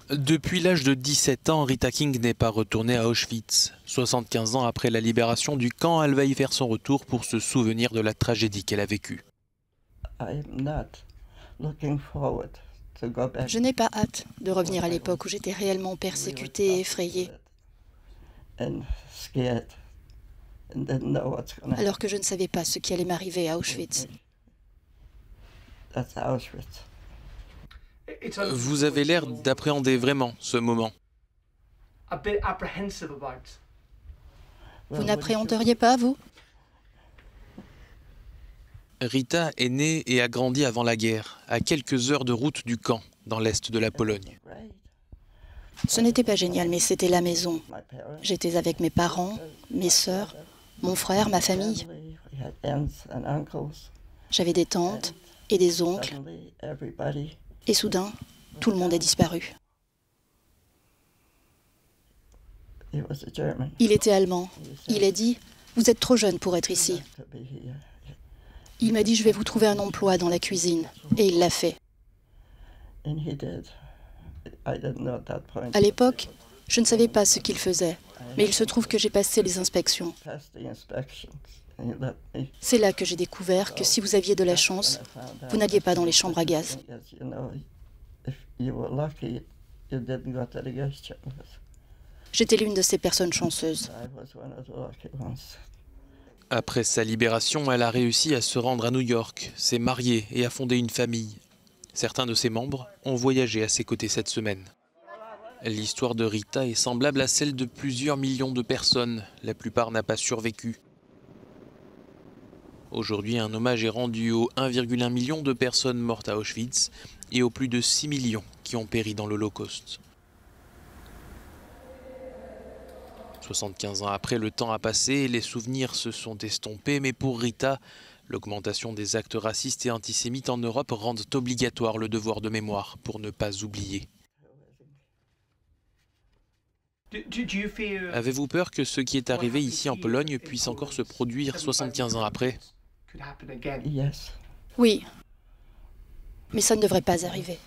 Depuis l'âge de 17 ans, Rita King n'est pas retournée à Auschwitz. 75 ans après la libération du camp, elle va y faire son retour pour se souvenir de la tragédie qu'elle a vécue. Je n'ai pas hâte de revenir à l'époque où j'étais réellement persécutée et effrayée, alors que je ne savais pas ce qui allait m'arriver à Auschwitz. Vous avez l'air d'appréhender vraiment ce moment. Vous n'appréhenderiez pas, vous? Rita est née et a grandi avant la guerre, à quelques heures de route du camp, dans l'est de la Pologne. Ce n'était pas génial, mais c'était la maison. J'étais avec mes parents, mes sœurs, mon frère, ma famille. J'avais des tantes et des oncles. Et soudain, tout le monde a disparu. Il était allemand. Il a dit « Vous êtes trop jeune pour être ici ». Il m'a dit « Je vais vous trouver un emploi dans la cuisine ». Et il l'a fait. À l'époque, je ne savais pas ce qu'il faisait, mais il se trouve que j'ai passé les inspections. C'est là que j'ai découvert que si vous aviez de la chance, vous n'alliez pas dans les chambres à gaz. J'étais l'une de ces personnes chanceuses. Après sa libération, elle a réussi à se rendre à New York, s'est mariée et a fondé une famille. Certains de ses membres ont voyagé à ses côtés cette semaine. L'histoire de Rita est semblable à celle de plusieurs millions de personnes. La plupart n'a pas survécu. Aujourd'hui, un hommage est rendu aux 1,1 million de personnes mortes à Auschwitz et aux plus de 6 millions qui ont péri dans l'Holocauste. 75 ans après, le temps a passé et les souvenirs se sont estompés, mais pour Rita, l'augmentation des actes racistes et antisémites en Europe rendent obligatoire le devoir de mémoire pour ne pas oublier. Avez-vous peur que ce qui est arrivé ici en Pologne puisse encore se produire 75 ans après? Oui, mais ça ne devrait pas arriver.